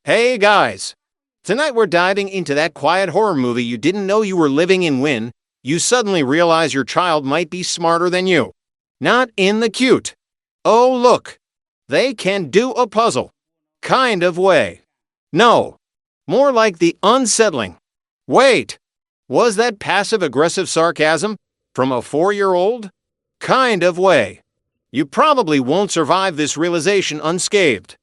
Hey guys! Tonight we're diving into that quiet horror movie you didn't know you were living in when you suddenly realize your child might be smarter than you. Not in the cute, oh look, they can do a puzzle kind of way. No, more like the unsettling. Wait, was that passive-aggressive sarcasm from a 4-year-old? Kind of way. You probably won't survive this realization unscathed.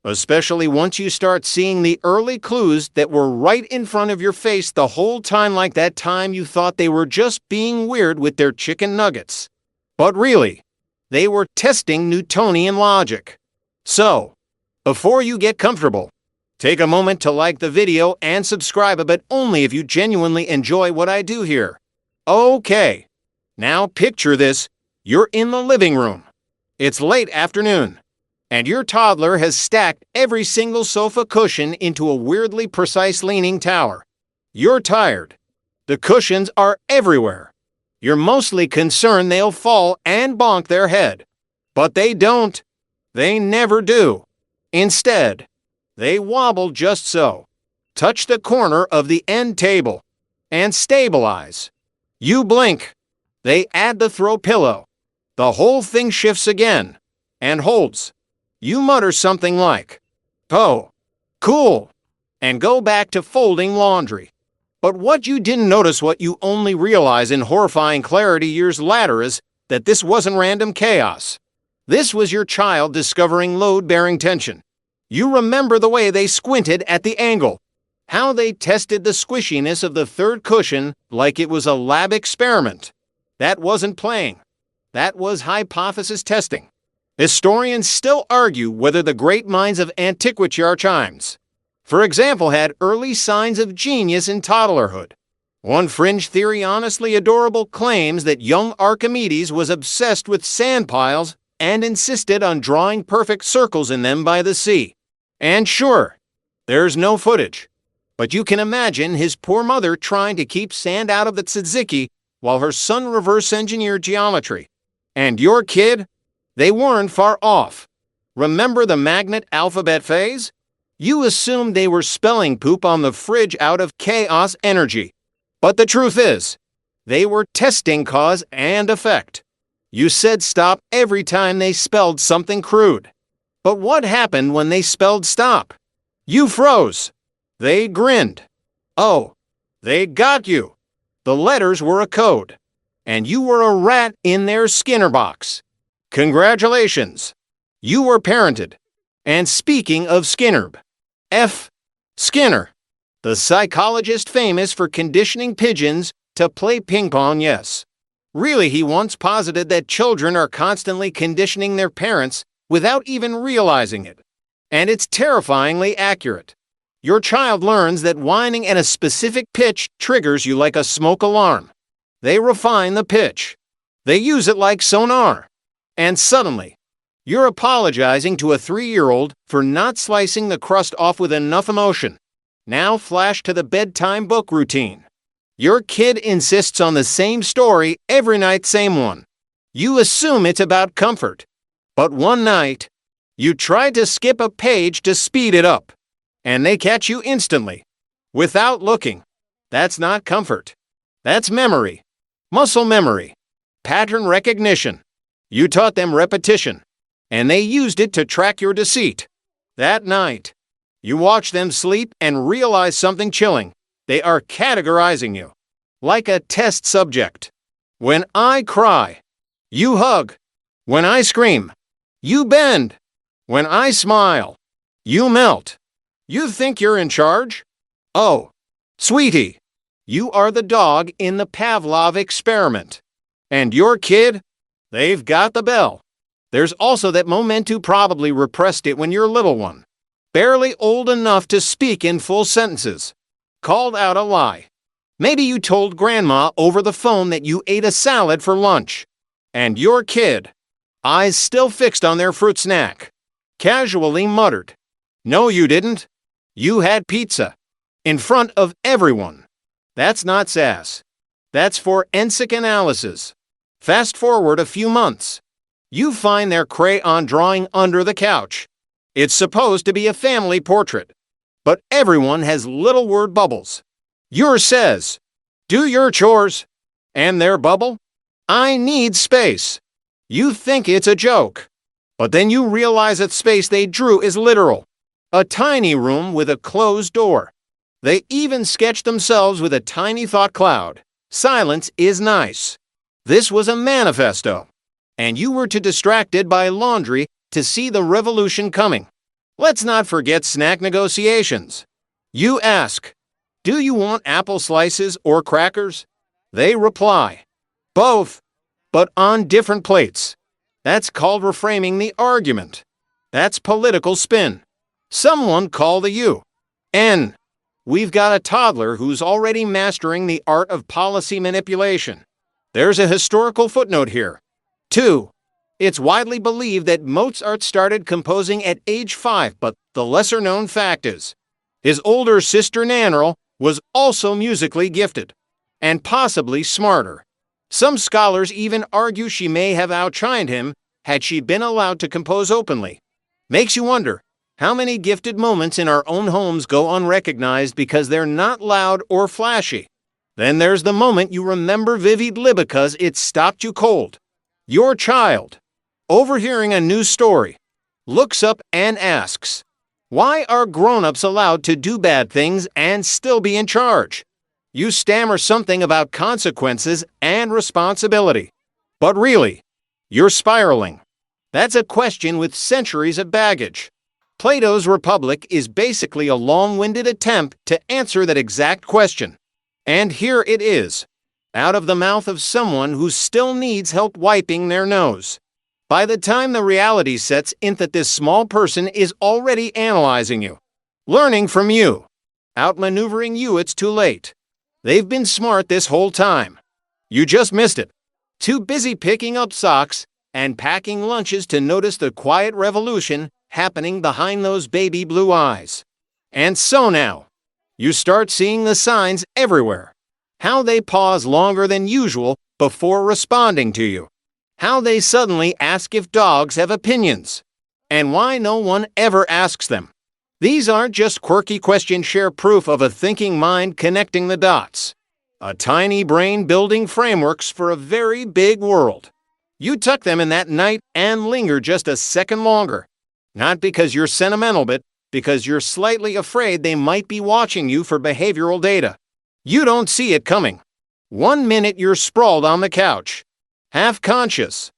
Especially once you start seeing the early clues that were right in front of your face the whole time, like that time you thought they were just being weird with their chicken nuggets. But really, they were testing Newtonian logic. So, before you get comfortable, take a moment to like the video and subscribe, but only if you genuinely enjoy what I do here. Okay, now picture this. You're in the living room. It's late afternoon, and your toddler has stacked every single sofa cushion into a weirdly precise leaning tower. You're tired. The cushions are everywhere. You're mostly concerned they'll fall and bonk their head. But they don't. They never do. Instead, they wobble just so, touch the corner of the end table, and stabilize. You blink. They add the throw pillow. The whole thing shifts again and holds. You mutter something like, "Oh, cool," and go back to folding laundry. But what you didn't notice, what you only realize in horrifying clarity years later, is that this wasn't random chaos. This was your child discovering load-bearing tension. You remember the way they squinted at the angle, how they tested the squishiness of the third cushion like it was a lab experiment. That wasn't playing. That was hypothesis testing. Historians still argue whether the great minds of antiquity, our chimes, for example, had early signs of genius in toddlerhood. One fringe theory, honestly adorable, claims that young Archimedes was obsessed with sand piles and insisted on drawing perfect circles in them by the sea. And sure, there's no footage, but you can imagine his poor mother trying to keep sand out of the tzatziki while her son reverse-engineered geometry. And your kid? They weren't far off. Remember the magnet alphabet phase? You assumed they were spelling poop on the fridge out of chaos energy. But the truth is, they were testing cause and effect. You said stop every time they spelled something crude. But what happened when they spelled stop? You froze. They grinned. Oh, they got you. The letters were a code, and you were a rat in their Skinner box. Congratulations. You were parented. And speaking of Skinner, F. Skinner, the psychologist famous for conditioning pigeons to play ping pong, yes. Really, he once posited that children are constantly conditioning their parents without even realizing it. And it's terrifyingly accurate. Your child learns that whining at a specific pitch triggers you like a smoke alarm. They refine the pitch. They use it like sonar. And suddenly, you're apologizing to a 3-year-old for not slicing the crust off with enough emotion. Now flash to the bedtime book routine. Your kid insists on the same story every night, same one. You assume it's about comfort. But one night, you tried to skip a page to speed it up, and they catch you instantly, without looking. That's not comfort. That's memory. Muscle memory. Pattern recognition. You taught them repetition, and they used it to track your deceit. That night, you watch them sleep and realize something chilling. They are categorizing you, like a test subject. When I cry, you hug. When I scream, you bend. When I smile, you melt. You think you're in charge? Oh, sweetie, you are the dog in the Pavlov experiment. And your kid? They've got the bell. There's also that moment you probably repressed it when you're little one, barely old enough to speak in full sentences, called out a lie. Maybe you told grandma over the phone that you ate a salad for lunch. And your kid, eyes still fixed on their fruit snack, casually muttered, "No, you didn't. You had pizza." In front of everyone. That's not sass. That's forensic analysis. Fast forward a few months. You find their crayon drawing under the couch. It's supposed to be a family portrait. But everyone has little word bubbles. Yours says, "Do your chores." And their bubble, "I need space." You think it's a joke. But then you realize that space they drew is literal. A tiny room with a closed door. They even sketched themselves with a tiny thought cloud. Silence is nice. This was a manifesto. And you were too distracted by laundry to see the revolution coming. Let's not forget snack negotiations. You ask, "Do you want apple slices or crackers?" They reply, "Both, but on different plates." That's called reframing the argument. That's political spin. Someone call the UN. We've got a toddler who's already mastering the art of policy manipulation. There's a historical footnote here. 2. It's widely believed that Mozart started composing at age 5, but the lesser-known fact is, his older sister Nannerl was also musically gifted, and possibly smarter. Some scholars even argue she may have outshined him had she been allowed to compose openly. Makes you wonder, how many gifted moments in our own homes go unrecognized because they're not loud or flashy? Then there's the moment you remember vividly because it stopped you cold. Your child, overhearing a news story, looks up and asks, "Why are grown-ups allowed to do bad things and still be in charge?" You stammer something about consequences and responsibility. But really, you're spiraling. That's a question with centuries of baggage. Plato's Republic is basically a long-winded attempt to answer that exact question. And here it is, out of the mouth of someone who still needs help wiping their nose. By the time the reality sets in that this small person is already analyzing you, learning from you, outmaneuvering you, it's too late. They've been smart this whole time. You just missed it. Too busy picking up socks and packing lunches to notice the quiet revolution happening behind those baby blue eyes. And so now, you start seeing the signs everywhere. How they pause longer than usual before responding to you. How they suddenly ask if dogs have opinions. And why no one ever asks them. These aren't just quirky questions, share proof of a thinking mind connecting the dots. A tiny brain building frameworks for a very big world. You tuck them in that night and linger just a second longer. Not because you're sentimental, but because you're slightly afraid they might be watching you for behavioral data. You don't see it coming. 1 minute you're sprawled on the couch, half conscious,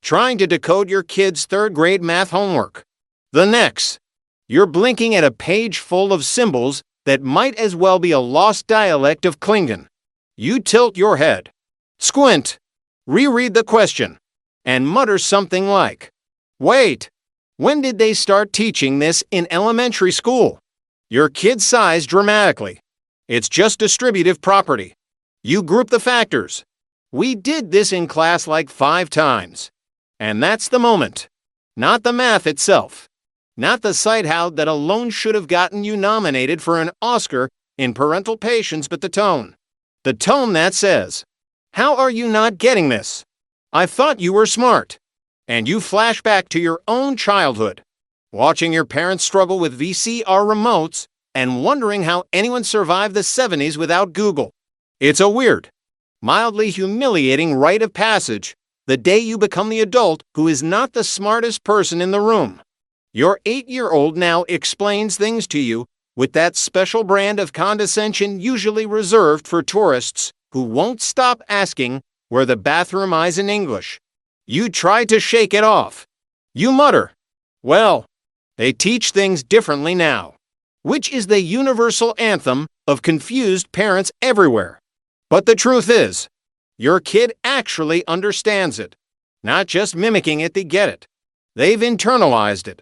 trying to decode your kid's third-grade math homework. The next, you're blinking at a page full of symbols that might as well be a lost dialect of Klingon. You tilt your head, squint, reread the question, and mutter something like, "Wait, when did they start teaching this in elementary school?" Your kid sighs dramatically. It's just distributive property. You group the factors. "We did this in class like 5 times. And that's the moment. Not the math itself. Not the side how that alone should have gotten you nominated for an Oscar in parental patience, but the tone. The tone that says, "How are you not getting this? I thought you were smart." And you flash back to your own childhood, watching your parents struggle with VCR remotes and wondering how anyone survived the 70s without Google. It's a weird, mildly humiliating rite of passage the day you become the adult who is not the smartest person in the room. Your 8-year-old now explains things to you with that special brand of condescension usually reserved for tourists who won't stop asking where the bathroom is in English. You try to shake it off. You mutter, "Well, they teach things differently now," which is the universal anthem of confused parents everywhere. But the truth is, your kid actually understands it, not just mimicking it to get it. They've internalized it.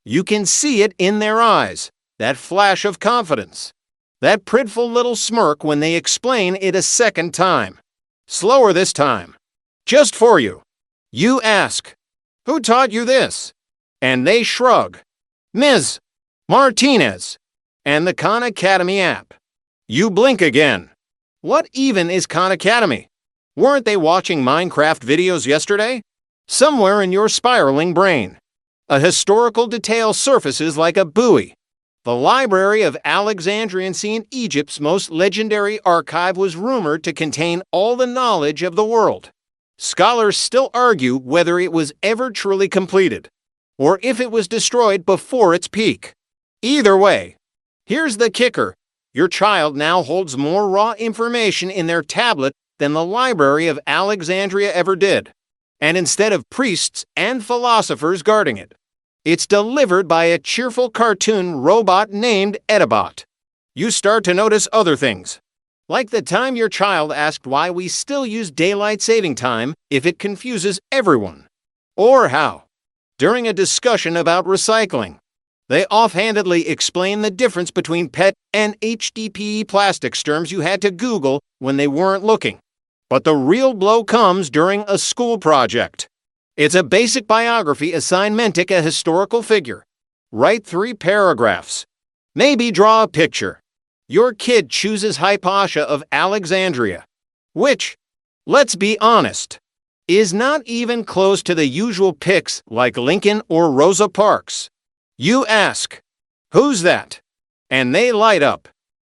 You can see it in their eyes, that flash of confidence, that prideful little smirk when they explain it a second time. Slower this time. Just for you. You ask, "Who taught you this?" And they shrug. "Ms. Martinez." And the Khan Academy app. You blink again. What even is Khan Academy? Weren't they watching Minecraft videos yesterday? Somewhere in your spiraling brain, a historical detail surfaces like a buoy. The Library of Alexandria in ancient Egypt's most legendary archive was rumored to contain all the knowledge of the world. Scholars still argue whether it was ever truly completed, or if it was destroyed before its peak. Either way, here's the kicker. Your child now holds more raw information in their tablet than the Library of Alexandria ever did. And instead of priests and philosophers guarding it, it's delivered by a cheerful cartoon robot named Edibot. You start to notice other things, like the time your child asked why we still use daylight saving time if it confuses everyone, or how, during a discussion about recycling, they offhandedly explain the difference between PET and HDPE plastics terms you had to Google when they weren't looking. But the real blow comes during a school project. It's a basic biography assignmentic a historical figure. Write 3 paragraphs. Maybe draw a picture. Your kid chooses Hypatia of Alexandria, which, let's be honest, is not even close to the usual picks like Lincoln or Rosa Parks. You ask, "Who's that?" And they light up,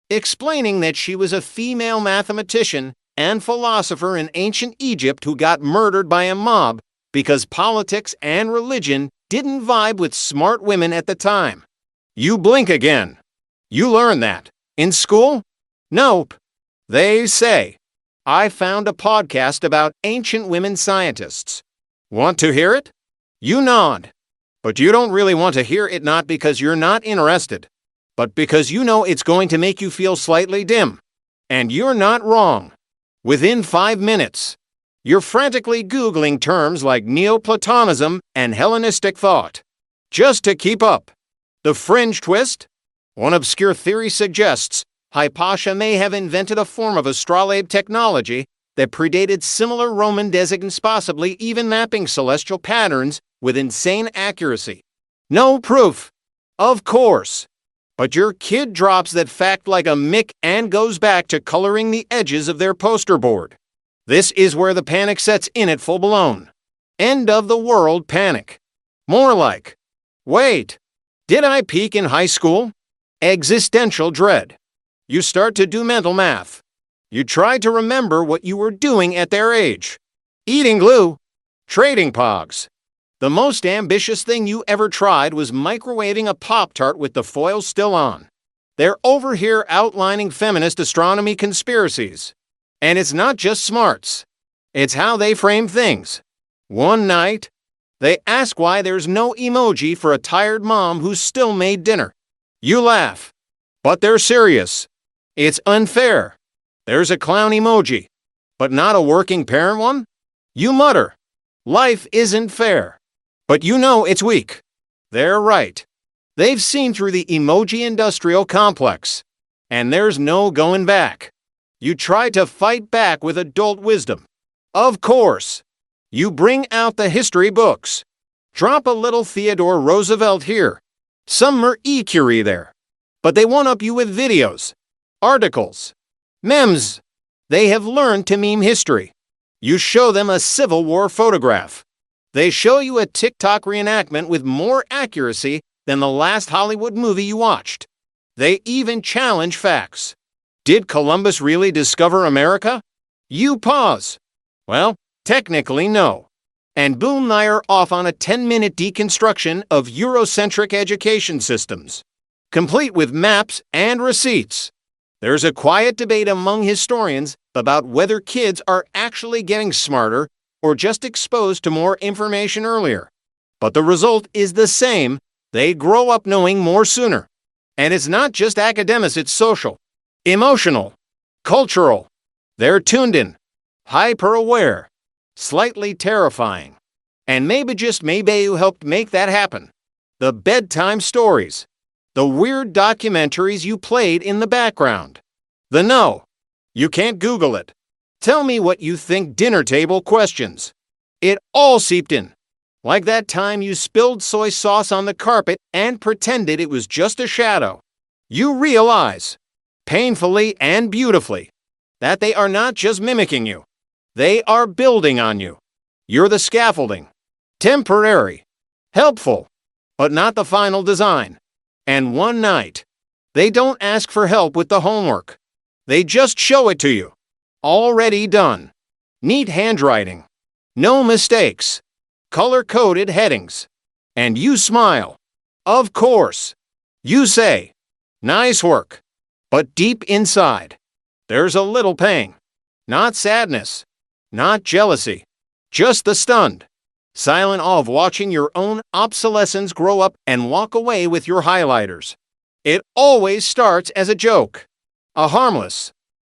explaining that she was a female mathematician and philosopher in ancient Egypt who got murdered by a mob because politics and religion didn't vibe with smart women at the time. You blink again. You learn that. In school? Nope. They say, "I found a podcast about ancient women scientists. Want to hear it?" You nod. But you don't really want to hear it, not because you're not interested, but because you know it's going to make you feel slightly dim. And you're not wrong. Within 5 minutes, you're frantically Googling terms like Neoplatonism and Hellenistic thought, just to keep up. The fringe twist? One obscure theory suggests Hypatia may have invented a form of astrolabe technology that predated similar Roman designs, possibly even mapping celestial patterns with insane accuracy. No proof, of course, but your kid drops that fact like a mick and goes back to coloring the edges of their poster board. This is where the panic sets in at full blown. End of the world panic. More like, wait, did I peak in high school? Existential dread. You start to do mental math. You try to remember what you were doing at their age. Eating glue. Trading pogs. The most ambitious thing you ever tried was microwaving a Pop-Tart with the foil still on. They're over here outlining feminist astronomy conspiracies. And it's not just smarts. It's how they frame things. One night, they ask why there's no emoji for a tired mom who still made dinner. You laugh. But they're serious. It's unfair. There's a clown emoji, but not a working parent one? You mutter. Life isn't fair. But you know it's weak. They're right. They've seen through the emoji industrial complex. And there's no going back. You try to fight back with adult wisdom. Of course. You bring out the history books. Drop a little Theodore Roosevelt here. Some Marie Curie there. But they one-up you with videos, articles, memes. They have learned to meme history. You show them a Civil War photograph. They show you a TikTok reenactment with more accuracy than the last Hollywood movie you watched. They even challenge facts. Did Columbus really discover America? You pause. Well, technically no. And boom, they're off on a 10-minute deconstruction of Eurocentric education systems, complete with maps and receipts. There's a quiet debate among historians about whether kids are actually getting smarter or just exposed to more information earlier. But the result is the same. They grow up knowing more sooner. And it's not just academics, it's social, emotional, cultural. They're tuned in, hyper-aware, slightly terrifying. And maybe, just maybe, you helped make that happen. The bedtime stories. The weird documentaries you played in the background. The no, you can't Google it. Tell me what you think dinner table questions. It all seeped in. Like that time you spilled soy sauce on the carpet and pretended it was just a shadow. You realize, painfully and beautifully, that they are not just mimicking you. They are building on you. You're the scaffolding. Temporary. Helpful. But not the final design. And one night, they don't ask for help with the homework. They just show it to you. Already done. Neat handwriting. No mistakes. Color-coded headings. And you smile. Of course. You say, "Nice work." But deep inside, there's a little pain. Not sadness. Not jealousy. Just the stunned, silent awe of watching your own obsolescence grow up and walk away with your highlighters. It always starts as a joke. A harmless,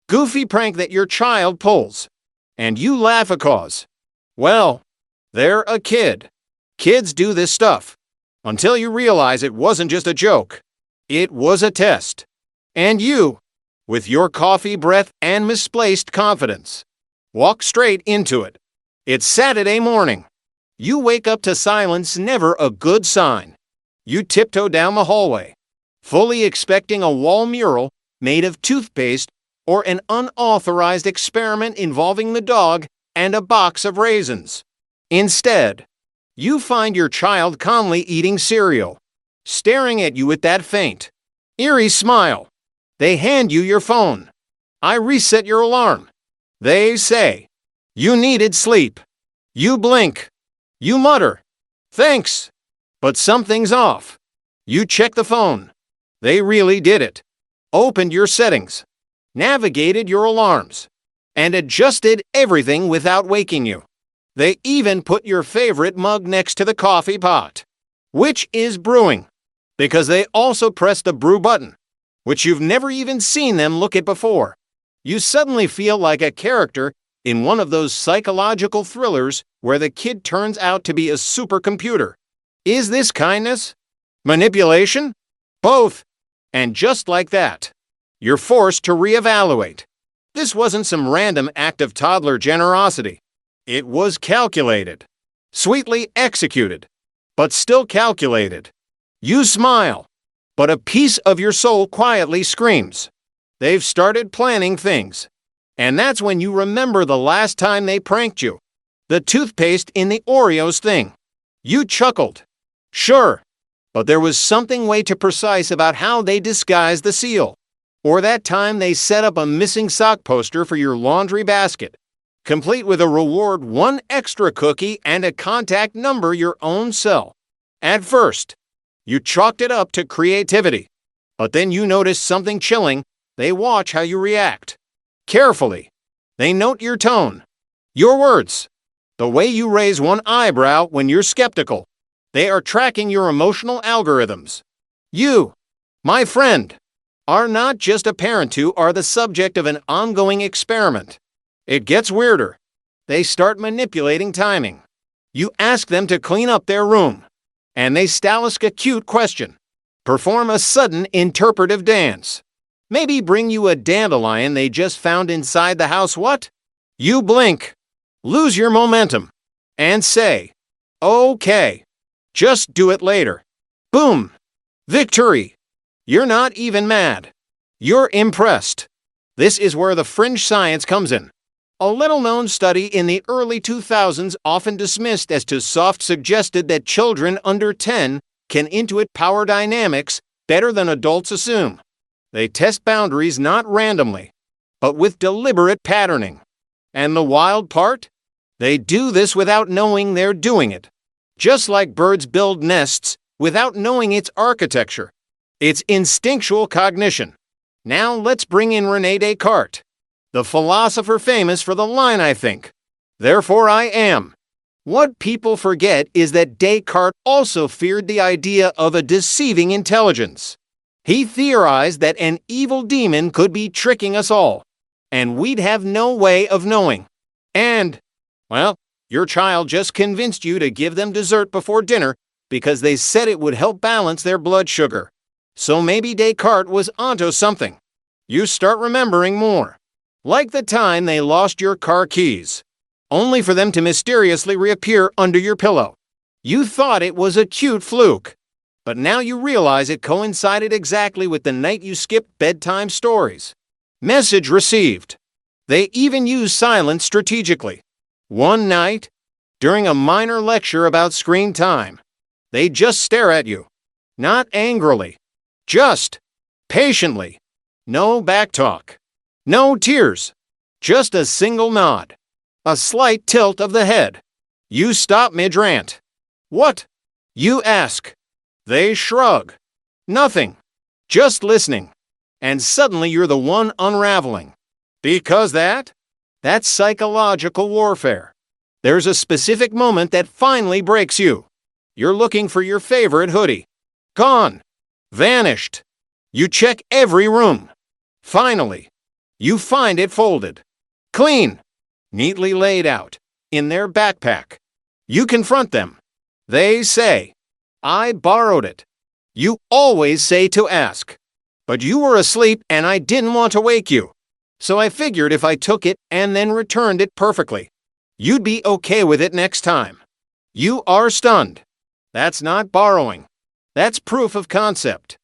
goofy prank that your child pulls. And you laugh because, well, they're a kid. Kids do this stuff. Until you realize it wasn't just a joke. It was a test. And you, with your coffee breath and misplaced confidence, walk straight into it. It's Saturday morning. You wake up to silence, never a good sign. You tiptoe down the hallway, fully expecting a wall mural made of toothpaste or an unauthorized experiment involving the dog and a box of raisins. Instead, you find your child calmly eating cereal, staring at you with that faint, eerie smile. They hand you your phone. I reset your alarm. They say, "You needed sleep." You blink. You mutter, "Thanks." But something's off. You check the phone. They really did it. Opened your settings, navigated your alarms, and adjusted everything without waking you. They even put your favorite mug next to the coffee pot, which is brewing, because they also pressed the brew button, which you've never even seen them look at before. You suddenly feel like a character in one of those psychological thrillers where the kid turns out to be a supercomputer. Is this kindness? Manipulation? Both. And just like that, you're forced to reevaluate. This wasn't some random act of toddler generosity. It was calculated. Sweetly executed. But still calculated. You smile. But a piece of your soul quietly screams. They've started planning things. And that's when you remember the last time they pranked you. The toothpaste in the Oreos thing. You chuckled. Sure. But there was something way too precise about how they disguised the seal. Or that time they set up a missing sock poster for your laundry basket, complete with a reward, one extra cookie, and a contact number your own cell. At first, you chalked it up to creativity. But then you notice something chilling. They watch how you react. Carefully. They note your tone, your words, the way you raise one eyebrow when you're skeptical. They are tracking your emotional algorithms. You, my friend, are not just a parent who are the subject of an ongoing experiment. It gets weirder. They start manipulating timing. You ask them to clean up their room, and they ask a cute question, perform a sudden interpretive dance. Maybe bring you a dandelion they just found inside the house. What? You blink, lose your momentum, and say, "Okay, just do it later." Boom! Victory! You're not even mad. You're impressed. This is where the fringe science comes in. A little-known study in the early 2000s, often dismissed as too soft, suggested that children under 10 can intuit power dynamics better than adults assume. They test boundaries not randomly, but with deliberate patterning. And the wild part? They do this without knowing they're doing it. Just like birds build nests without knowing its architecture. It's instinctual cognition. Now let's bring in René Descartes, the philosopher famous for the line, "I think, therefore I am." What people forget is that Descartes also feared the idea of a deceiving intelligence. He theorized that an evil demon could be tricking us all, and we'd have no way of knowing. And, well, your child just convinced you to give them dessert before dinner because they said it would help balance their blood sugar. So maybe Descartes was onto something. You start remembering more. Like the time they lost your car keys, only for them to mysteriously reappear under your pillow. You thought it was a cute fluke. But now you realize it coincided exactly with the night you skipped bedtime stories. Message received. They even use silence strategically. One night, during a minor lecture about screen time, they just stare at you. Not angrily, Just patiently. No backtalk. No tears. Just a single nod. A slight tilt of the head. You stop mid-rant. What? You ask. They shrug. Nothing. Just listening. And suddenly you're the one unraveling. Because that's psychological warfare. There's a specific moment that finally breaks you. You're looking for your favorite hoodie. Gone. Vanished. You check every room. Finally, you find it folded. Clean. Neatly laid out. In their backpack. You confront them. They say, I borrowed it. You always say to ask. But you were asleep and I didn't want to wake you. So I figured if I took it and then returned it perfectly, you'd be okay with it next time. You are stunned. That's not borrowing. That's proof of concept.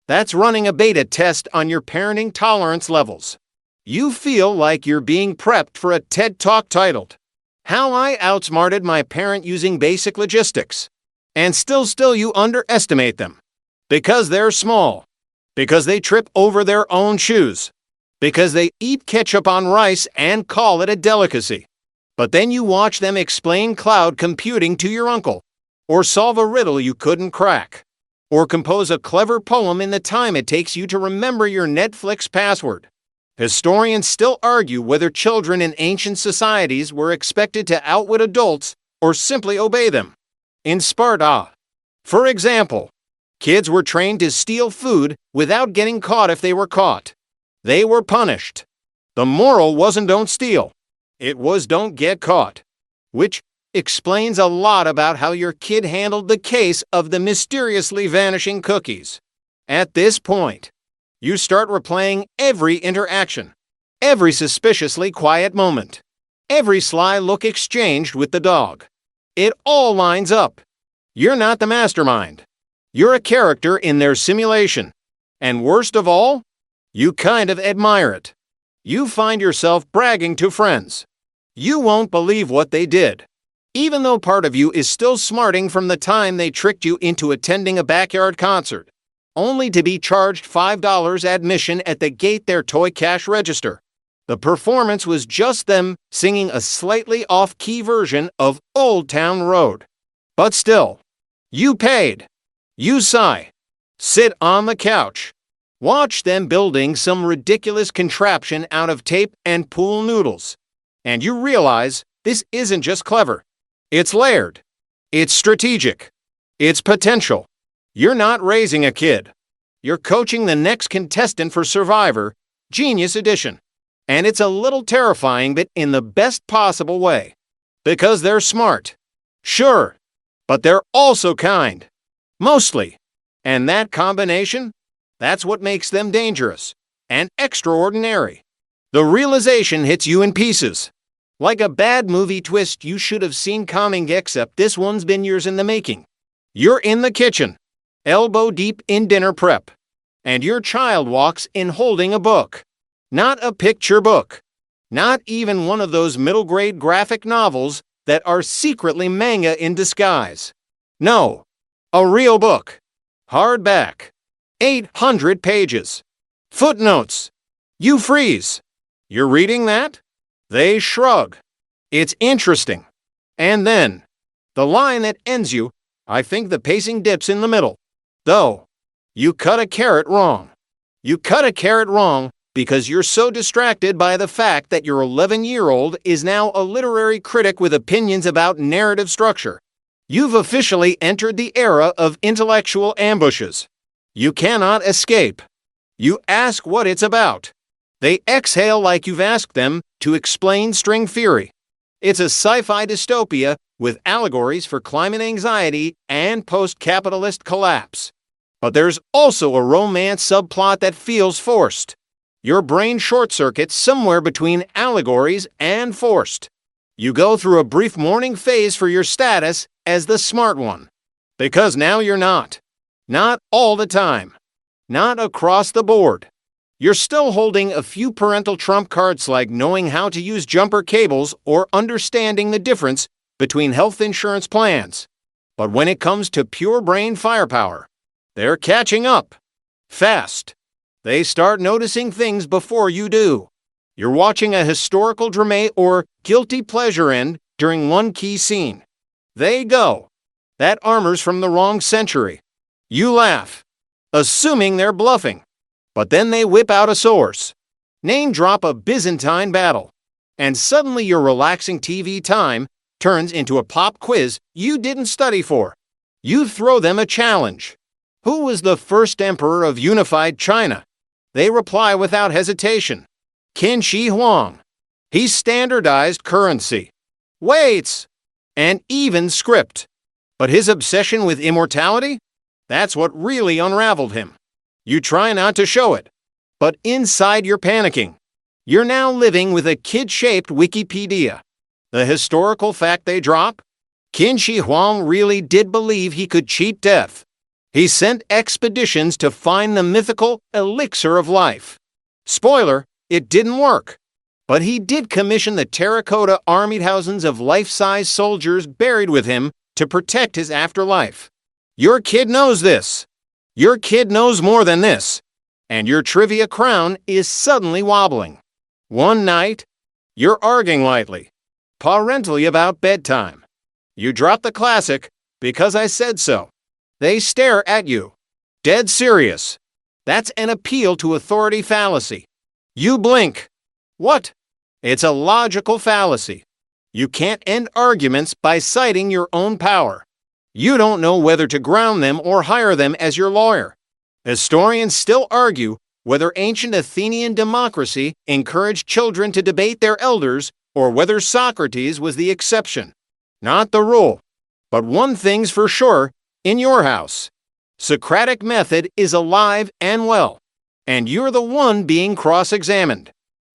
That's running a beta test on your parenting tolerance levels. You feel like you're being prepped for a TED Talk titled, How I Outsmarted My Parent Using Basic Logistics. And still you underestimate them. Because they're small. Because they trip over their own shoes. Because they eat ketchup on rice and call it a delicacy. But then you watch them explain cloud computing to your uncle. Or solve a riddle you couldn't crack. Or compose a clever poem in the time it takes you to remember your Netflix password. Historians still argue whether children in ancient societies were expected to outwit adults or simply obey them. In Sparta, for example, kids were trained to steal food without getting caught if they were caught. They were punished. The moral wasn't don't steal. It was don't get caught. Which explains a lot about how your kid handled the case of the mysteriously vanishing cookies. At this point, you start replaying every interaction, every suspiciously quiet moment, every sly look exchanged with the dog. It all lines up. You're not the mastermind. You're a character in their simulation. And worst of all, you kind of admire it. You find yourself bragging to friends. You won't believe what they did. Even though part of you is still smarting from the time they tricked you into attending a backyard concert, only to be charged $5 admission at the gate their toy cash register. The performance was just them singing a slightly off-key version of Old Town Road. But still, you paid. You sigh. Sit on the couch. Watch them building some ridiculous contraption out of tape and pool noodles. And you realize this isn't just clever. It's layered. It's strategic. It's potential. You're not raising a kid. You're coaching the next contestant for Survivor, Genius Edition. And it's a little terrifying, but in the best possible way. Because they're smart. Sure. But they're also kind. Mostly. And that combination? That's what makes them dangerous. And extraordinary. The realization hits you in pieces. Like a bad movie twist you should have seen coming, except this one's been years in the making. You're in the kitchen, elbow deep in dinner prep, and your child walks in holding a book. Not a picture book. Not even one of those middle-grade graphic novels that are secretly manga in disguise. No, a real book. Hardback. 800 pages. Footnotes. You freeze. You're reading that? They shrug. It's interesting. And then, the line that ends you, I think the pacing dips in the middle. Though, you cut a carrot wrong. You cut a carrot wrong because you're so distracted by the fact that your 11-year-old is now a literary critic with opinions about narrative structure. You've officially entered the era of intellectual ambushes. You cannot escape. You ask what it's about. They exhale like you've asked them to explain string theory. It's a sci-fi dystopia with allegories for climate anxiety and post-capitalist collapse. But there's also a romance subplot that feels forced. Your brain short-circuits somewhere between allegories and forced. You go through a brief mourning phase for your status as the smart one. Because now you're not. Not all the time. Not across the board. You're still holding a few parental trump cards like knowing how to use jumper cables or understanding the difference between health insurance plans. But when it comes to pure brain firepower, they're catching up. Fast. They start noticing things before you do. You're watching a historical drama or guilty pleasure end during one key scene. They go, "That armor's from the wrong century." You laugh, assuming they're bluffing. But then they whip out a source, name drop a Byzantine battle, and suddenly your relaxing TV time turns into a pop quiz you didn't study for. You throw them a challenge. Who was the first emperor of unified China? They reply without hesitation. Qin Shi Huang. He standardized currency, weights, and even script. But his obsession with immortality? That's what really unraveled him. You try not to show it, but inside you're panicking. You're now living with a kid-shaped Wikipedia. The historical fact they drop? Qin Shi Huang really did believe he could cheat death. He sent expeditions to find the mythical elixir of life. Spoiler, it didn't work. But he did commission the terracotta army thousands of life-size soldiers buried with him to protect his afterlife. Your kid knows this. Your kid knows more than this. And your trivia crown is suddenly wobbling. One night, you're arguing lightly, parentally about bedtime. You drop the classic, "Because I said so." They stare at you, dead serious. That's an appeal to authority fallacy. You blink. What? It's a logical fallacy. You can't end arguments by citing your own power. You don't know whether to ground them or hire them as your lawyer. Historians still argue whether ancient Athenian democracy encouraged children to debate their elders or whether Socrates was the exception, not the rule. But one thing's for sure, in your house, Socratic method is alive and well, and you're the one being cross-examined.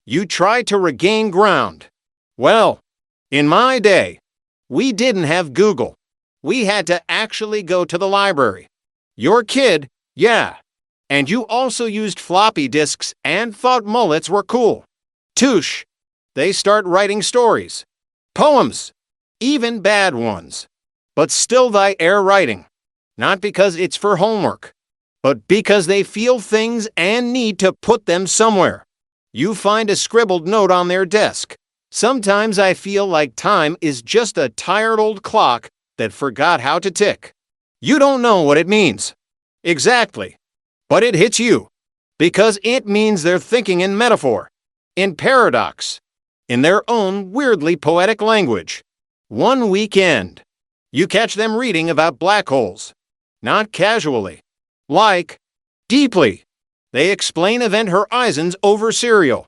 You try to regain ground. Well, in my day, we didn't have Google. We had to actually go to the library. Your kid, yeah. And you also used floppy disks and thought mullets were cool. Touche. They start writing stories, poems, even bad ones. But still thy air writing. Not because it's for homework, but because they feel things and need to put them somewhere. You find a scribbled note on their desk. Sometimes I feel like time is just a tired old clock that forgot how to tick. You don't know what it means. Exactly. But it hits you. Because it means they're thinking in metaphor, in paradox, in their own weirdly poetic language. One weekend, you catch them reading about black holes. Not casually. Like, deeply. They explain Event Horizons over cereal,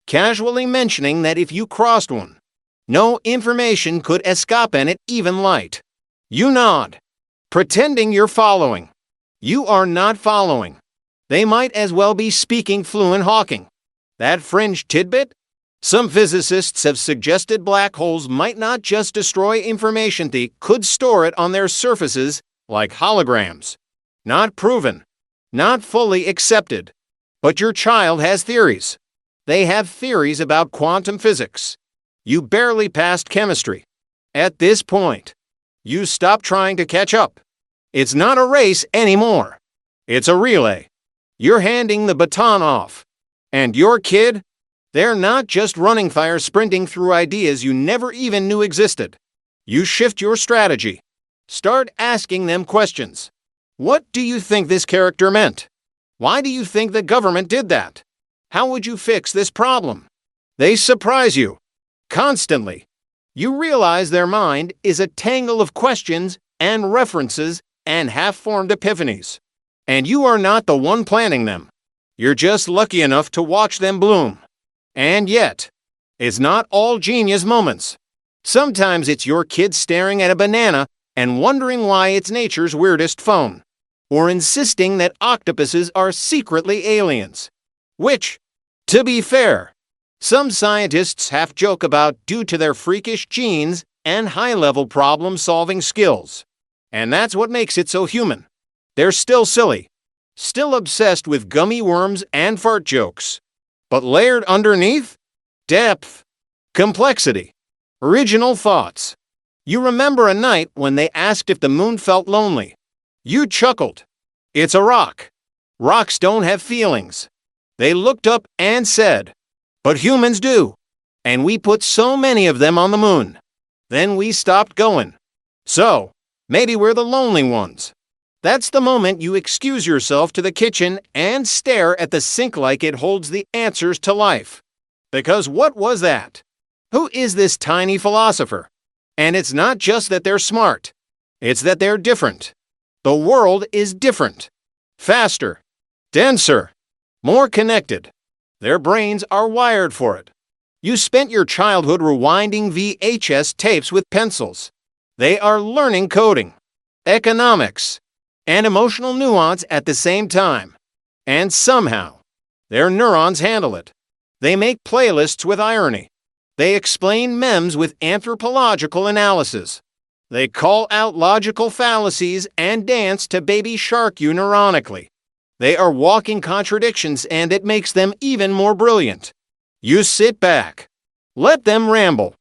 casually mentioning that if you crossed one, no information could escape in it, even light. You nod, pretending you're following. You are not following. They might as well be speaking fluent Hawking. That fringe tidbit? Some physicists have suggested black holes might not just destroy information, they could store it on their surfaces like holograms. Not proven. Not fully accepted. But your child has theories. They have theories about quantum physics. You barely passed chemistry. At this point, you stop trying to catch up. It's not a race anymore. It's a relay. You're handing the baton off. And your kid? They're not just running fire sprinting through ideas you never even knew existed. You shift your strategy. Start asking them questions. What do you think this character meant? Why do you think the government did that? How would you fix this problem? They surprise you. Constantly. You realize their mind is a tangle of questions and references and half-formed epiphanies. And you are not the one planning them. You're just lucky enough to watch them bloom. And yet, it's not all genius moments. Sometimes it's your kid staring at a banana and wondering why it's nature's weirdest phone, or insisting that octopuses are secretly aliens. Which, to be fair, some scientists half joke about due to their freakish genes and high-level problem-solving skills. And that's what makes it so human. They're still silly, still obsessed with gummy worms and fart jokes. But layered underneath? Depth, complexity, original thoughts. You remember a night when they asked if the moon felt lonely. You chuckled. It's a rock. Rocks don't have feelings. They looked up and said, but humans do. And we put so many of them on the moon. Then we stopped going. So, maybe we're the lonely ones. That's the moment you excuse yourself to the kitchen and stare at the sink like it holds the answers to life. Because what was that? Who is this tiny philosopher? And it's not just that they're smart. It's that they're different. The world is different. Faster. Denser. More connected. Their brains are wired for it. You spent your childhood rewinding VHS tapes with pencils. They are learning coding, economics, and emotional nuance at the same time. And somehow, their neurons handle it. They make playlists with irony. They explain memes with anthropological analysis. They call out logical fallacies and dance to Baby Shark you neuronically. They are walking contradictions, and it makes them even more brilliant. You sit back. Let them ramble.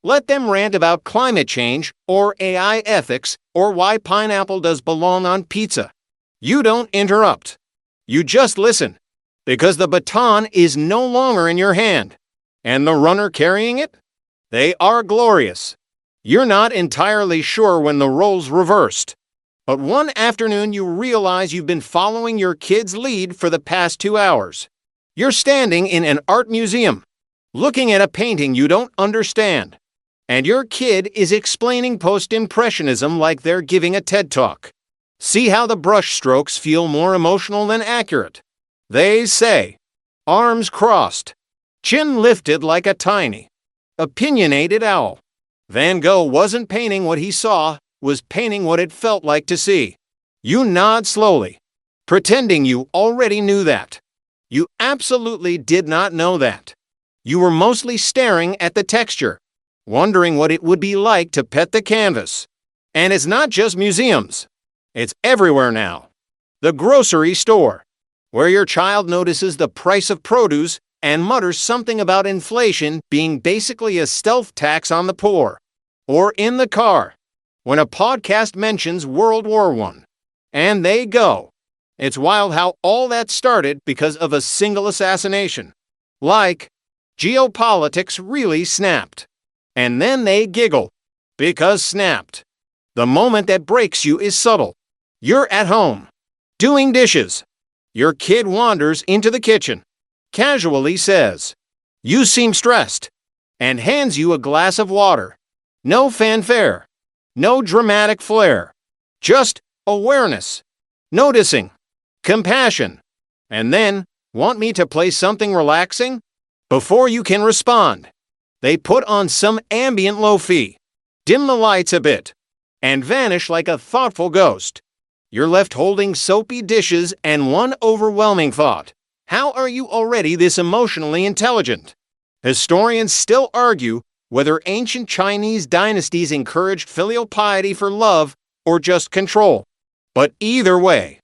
Let them rant about climate change, or AI ethics, or why pineapple does belong on pizza. You don't interrupt. You just listen. Because the baton is no longer in your hand. And the runner carrying it? They are glorious. You're not entirely sure when the roles reversed. But one afternoon you realize you've been following your kid's lead for the past 2 hours. You're standing in an art museum, looking at a painting you don't understand. And your kid is explaining post-impressionism like they're giving a TED Talk. See how the brush strokes feel more emotional than accurate. They say, arms crossed, chin lifted like a tiny, opinionated owl. Van Gogh wasn't painting what he saw, was painting what it felt like to see. You nod slowly, pretending you already knew that. You absolutely did not know that. You were mostly staring at the texture, wondering what it would be like to pet the canvas. And it's not just museums. It's everywhere now. The grocery store, where your child notices the price of produce and mutters something about inflation being basically a stealth tax on the poor. Or in the car, when a podcast mentions World War I. And they go. It's wild how all that started because of a single assassination. Like, geopolitics really snapped. And then they giggle. Because snapped. The moment that breaks you is subtle. You're at home, doing dishes. Your kid wanders into the kitchen, casually says, "You seem stressed," and hands you a glass of water. No fanfare. No dramatic flair. Just awareness. Noticing. Compassion. And then, want me to play something relaxing? Before you can respond, they put on some ambient lo-fi, dim the lights a bit, and vanish like a thoughtful ghost. You're left holding soapy dishes and one overwhelming thought. How are you already this emotionally intelligent? Historians still argue whether ancient Chinese dynasties encouraged filial piety for love or just control. But either way,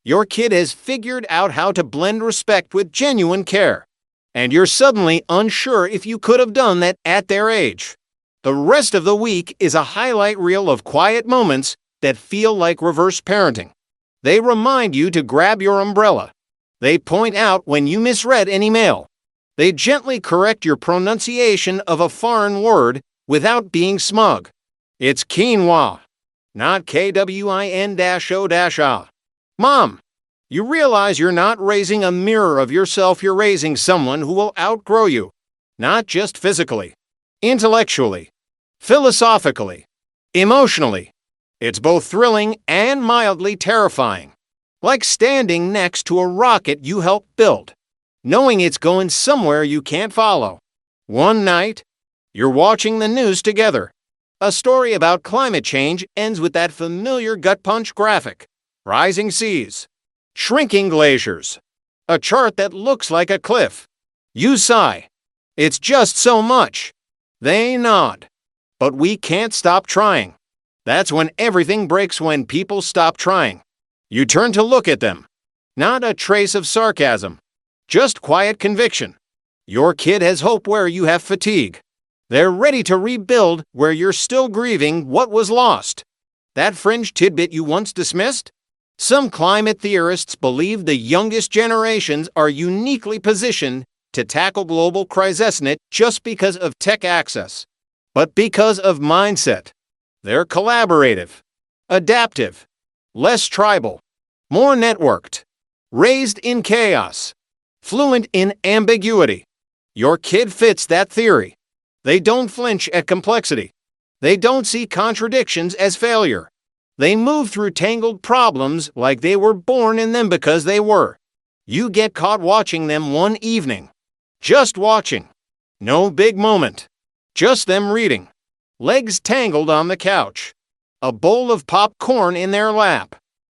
your kid has figured out how to blend respect with genuine care. And you're suddenly unsure if you could have done that at their age. The rest of the week is a highlight reel of quiet moments that feel like reverse parenting. They remind you to grab your umbrella. They point out when you misread an email. They gently correct your pronunciation of a foreign word without being smug. It's quinoa, not KWIN-O-A. Mom, you realize you're not raising a mirror of yourself, you're raising someone who will outgrow you. Not just physically, intellectually, philosophically, emotionally. It's both thrilling and mildly terrifying. Like standing next to a rocket you helped build, knowing it's going somewhere you can't follow. One night, you're watching the news together. A story about climate change ends with that familiar gut punch graphic. Rising seas. Shrinking glaciers. A chart that looks like a cliff. You sigh. It's just so much. They nod. But we can't stop trying. That's when everything breaks, when people stop trying. You turn to look at them. Not a trace of sarcasm. Just quiet conviction. Your kid has hope where you have fatigue. They're ready to rebuild where you're still grieving what was lost. That fringe tidbit you once dismissed? Some climate theorists believe the youngest generations are uniquely positioned to tackle global crises not just because of tech access, but because of mindset. They're collaborative, adaptive, less tribal, more networked, raised in chaos, fluent in ambiguity. Your kid fits that theory. They don't flinch at complexity. They don't see contradictions as failure. They move through tangled problems like they were born in them because they were. You get caught watching them one evening. Just watching. No big moment. Just them reading. Legs tangled on the couch. A bowl of popcorn in their lap.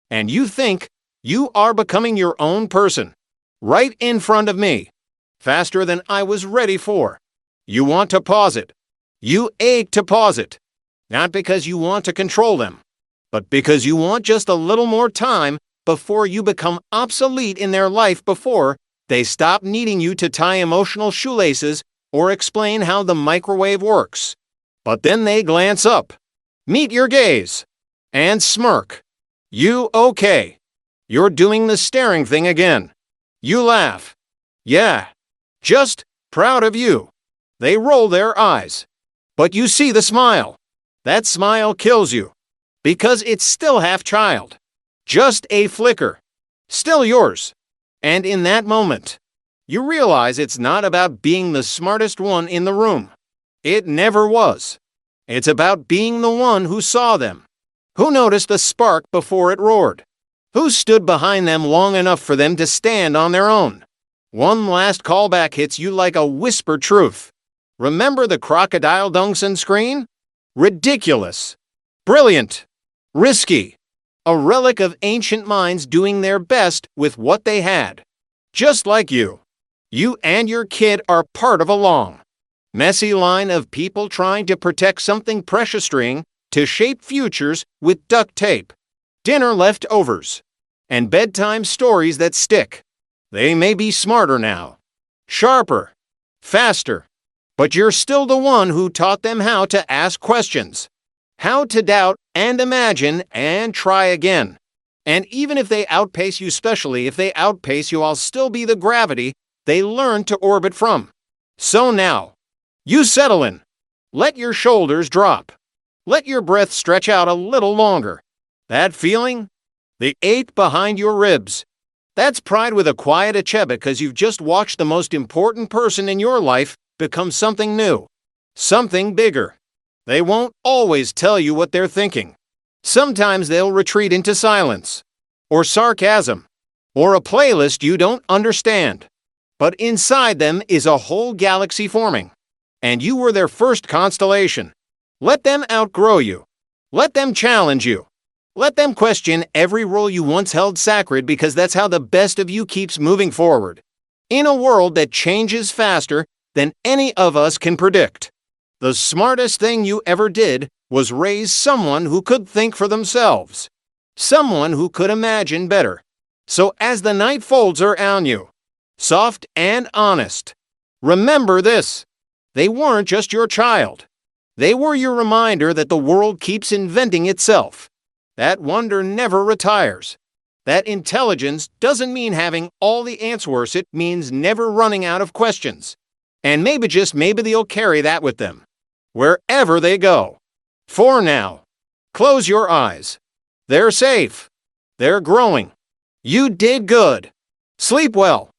And you think you are becoming your own person. Right in front of me. Faster than I was ready for. You want to pause it. You ache to pause it. Not because you want to control them, but because you want just a little more time before you become obsolete in their life, before they stop needing you to tie emotional shoelaces or explain how the microwave works. But then they glance up, meet your gaze, and smirk. You okay? You're doing the staring thing again. You laugh. Yeah. Just proud of you. They roll their eyes. But you see the smile. That smile kills you. Because it's still half child. Just a flicker. Still yours. And in that moment, you realize it's not about being the smartest one in the room. It never was. It's about being the one who saw them. Who noticed the spark before it roared. Who stood behind them long enough for them to stand on their own. One last callback hits you like a whispered truth. Remember the crocodile dunks and screen? Ridiculous. Brilliant. Risky. A relic of ancient minds doing their best with what they had. Just like you. You and your kid are part of a long, messy line of people trying to protect something precious, string to shape futures with duct tape, dinner leftovers, and bedtime stories that stick. They may be smarter now, sharper, faster, but you're still the one who taught them how to ask questions, how to doubt and imagine and try again. And even if they outpace you, especially if they outpace you, I'll still be the gravity they learn to orbit from. So now, you settle in. Let your shoulders drop. Let your breath stretch out a little longer. That feeling? The ache behind your ribs. That's pride with a quiet achebe, because you've just watched the most important person in your life become something new. Something bigger. They won't always tell you what they're thinking. Sometimes they'll retreat into silence, or sarcasm, or a playlist you don't understand. But inside them is a whole galaxy forming. And you were their first constellation. Let them outgrow you. Let them challenge you. Let them question every rule you once held sacred, because that's how the best of you keeps moving forward. In a world that changes faster than any of us can predict. The smartest thing you ever did was raise someone who could think for themselves. Someone who could imagine better. So as the night folds around you, soft and honest, remember this. They weren't just your child. They were your reminder that the world keeps inventing itself. That wonder never retires. That intelligence doesn't mean having all the answers, it means never running out of questions. And maybe, just maybe, they'll carry that with them, wherever they go. For now, close your eyes. They're safe. They're growing. You did good. Sleep well.